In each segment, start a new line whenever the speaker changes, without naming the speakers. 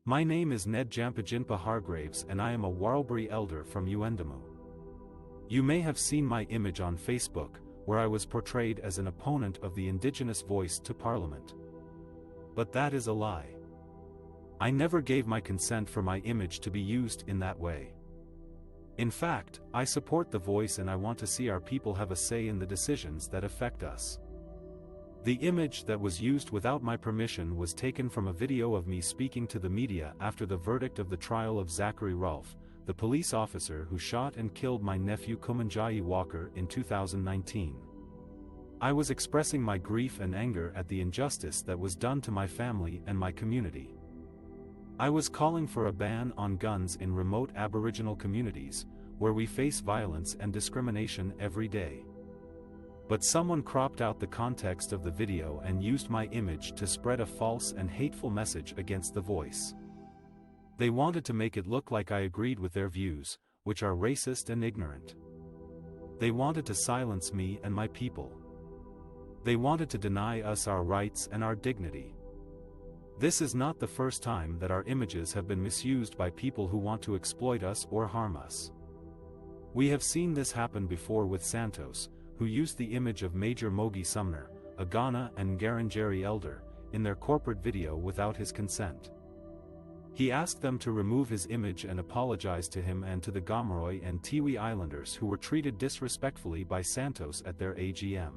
My name is Ned Jampajinpa Hargraves and I am a Warlbury elder from Uendamu. You may have seen my image on Facebook, where I was portrayed as an opponent of the Indigenous voice to Parliament. But that is a lie. I never gave my consent for my image to be used in that way. In fact, I support the voice and I want to see our people have a say in the decisions that affect us. The image that was used without my permission was taken from a video of me speaking to the media after the verdict of the trial of Zachary Rolfe, the police officer who shot and killed my nephew Kumanjayi Walker in 2019. I was expressing my grief and anger at the injustice that was done to my family and my community. I was calling for a ban on guns in remote Aboriginal communities, where we face violence and discrimination every day. But someone cropped out the context of the video and used my image to spread a false and hateful message against the voice. They wanted to make it look like I agreed with their views, which are racist and ignorant. They wanted to silence me and my people. They wanted to deny us our rights and our dignity. This is not the first time that our images have been misused by people who want to exploit us or harm us. We have seen this happen before with Santos, who used the image of Major Mogi Sumner, a Ghana and Ngarrindjeri elder, in their corporate video without his consent. He asked them to remove his image and apologize to him and to the Gomeroi and Tiwi Islanders who were treated disrespectfully by Santos at their AGM.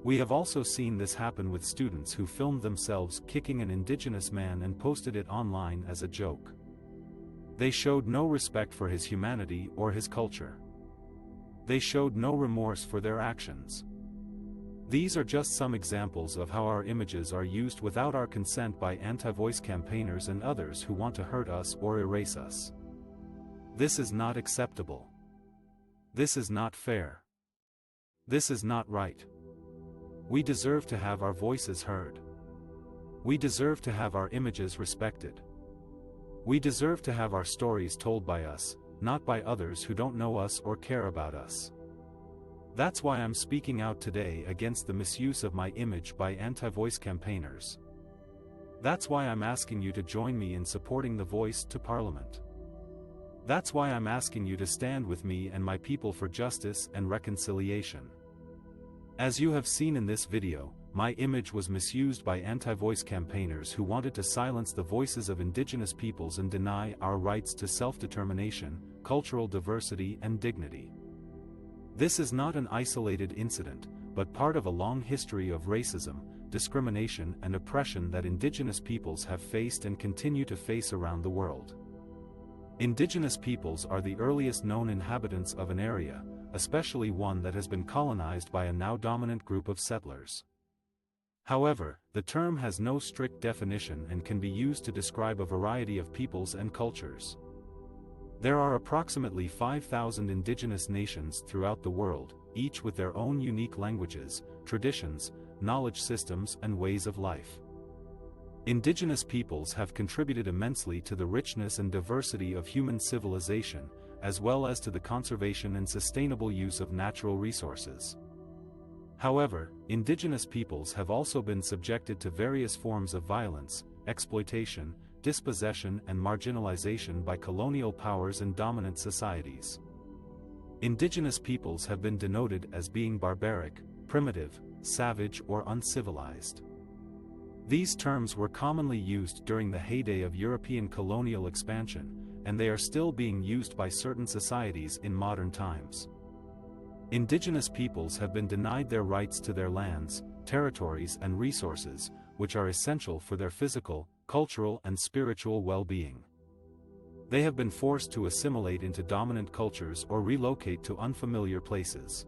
We have also seen this happen with students who filmed themselves kicking an Indigenous man and posted it online as a joke. They showed no respect for his humanity or his culture. They showed no remorse for their actions. These are just some examples of how our images are used without our consent by anti-voice campaigners and others who want to hurt us or erase us. This is not acceptable. This is not fair. This is not right. We deserve to have our voices heard. We deserve to have our images respected. We deserve to have our stories told by us, not by others who don't know us or care about us. That's why I'm speaking out today against the misuse of my image by anti-voice campaigners. That's why I'm asking you to join me in supporting the voice to Parliament. That's why I'm asking you to stand with me and my people for justice and reconciliation. As you have seen in this video, my image was misused by anti-voice campaigners who wanted to silence the voices of Indigenous peoples and deny our rights to self-determination, cultural diversity and dignity. This is not an isolated incident, but part of a long history of racism, discrimination and oppression that Indigenous peoples have faced and continue to face around the world. Indigenous peoples are the earliest known inhabitants of an area, especially one that has been colonized by a now dominant group of settlers. However, the term has no strict definition and can be used to describe a variety of peoples and cultures. There are approximately 5,000 indigenous nations throughout the world, each with their own unique languages, traditions, knowledge systems and ways of life. Indigenous peoples have contributed immensely to the richness and diversity of human civilization, as well as to the conservation and sustainable use of natural resources. However, Indigenous peoples have also been subjected to various forms of violence, exploitation, dispossession and marginalization by colonial powers and dominant societies. Indigenous peoples have been denoted as being barbaric, primitive, savage or uncivilized. These terms were commonly used during the heyday of European colonial expansion, and they are still being used by certain societies in modern times. Indigenous peoples have been denied their rights to their lands, territories and resources, which are essential for their physical, cultural and spiritual well-being. They have been forced to assimilate into dominant cultures or relocate to unfamiliar places.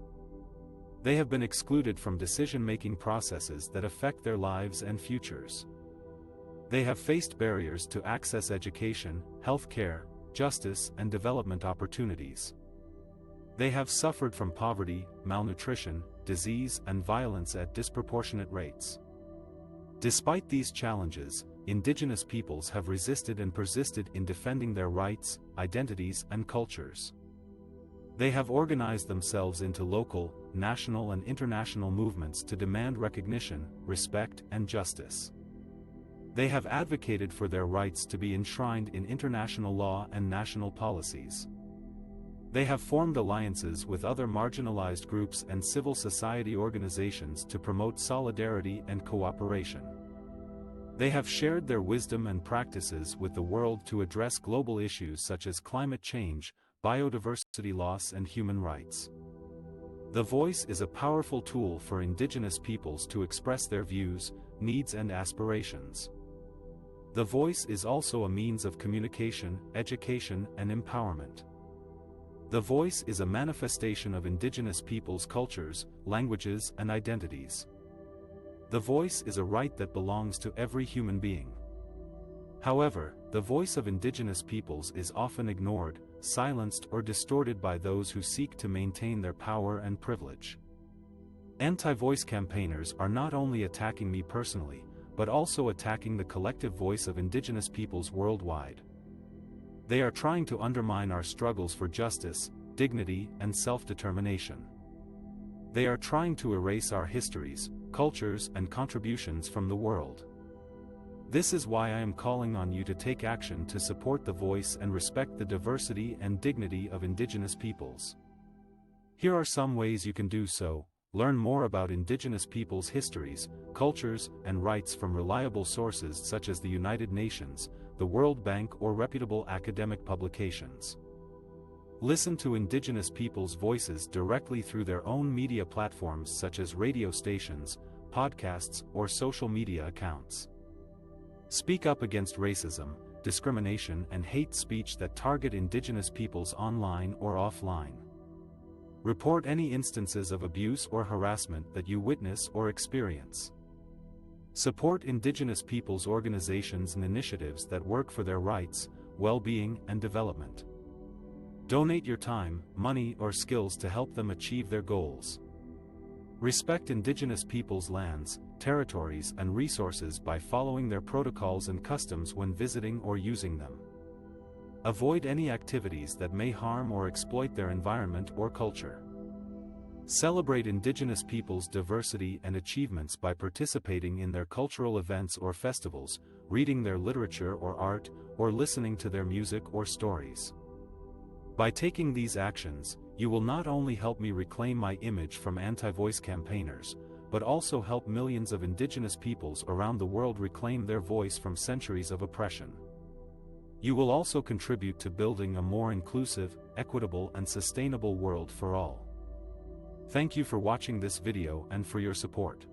They have been excluded from decision-making processes that affect their lives and futures. They have faced barriers to access education, health care, justice and development opportunities. They have suffered from poverty, malnutrition, disease and violence at disproportionate rates. Despite these challenges, Indigenous peoples have resisted and persisted in defending their rights, identities and cultures. They have organized themselves into local, national and international movements to demand recognition, respect and justice. They have advocated for their rights to be enshrined in international law and national policies. They have formed alliances with other marginalized groups and civil society organizations to promote solidarity and cooperation. They have shared their wisdom and practices with the world to address global issues such as climate change, biodiversity loss, and human rights. The voice is a powerful tool for Indigenous peoples to express their views, needs, and aspirations. The voice is also a means of communication, education, and empowerment. The voice is a manifestation of Indigenous peoples' cultures, languages, and identities. The voice is a right that belongs to every human being. However, the voice of Indigenous peoples is often ignored, silenced, or distorted by those who seek to maintain their power and privilege. Anti-voice campaigners are not only attacking me personally, but also attacking the collective voice of Indigenous peoples worldwide. They are trying to undermine our struggles for justice, dignity, and self-determination. They are trying to erase our histories, cultures, and contributions from the world. This is why I am calling on you to take action to support the voice and respect the diversity and dignity of Indigenous peoples. Here are some ways you can do so. Learn more about Indigenous peoples' histories, cultures, and rights from reliable sources such as the United Nations, the World Bank, or reputable academic publications. Listen to Indigenous peoples' voices directly through their own media platforms such as radio stations, podcasts, or social media accounts. Speak up against racism, discrimination, and hate speech that target Indigenous peoples online or offline. Report any instances of abuse or harassment that you witness or experience. Support Indigenous peoples' organizations and initiatives that work for their rights, well-being, and development. Donate your time, money, or skills to help them achieve their goals. Respect Indigenous peoples' lands, territories, and resources by following their protocols and customs when visiting or using them. Avoid any activities that may harm or exploit their environment or culture. Celebrate Indigenous peoples' diversity and achievements by participating in their cultural events or festivals, reading their literature or art, or listening to their music or stories. By taking these actions, you will not only help me reclaim my image from anti-voice campaigners, but also help millions of Indigenous peoples around the world reclaim their voice from centuries of oppression. You will also contribute to building a more inclusive, equitable, and sustainable world for all. Thank you for watching this video and for your support.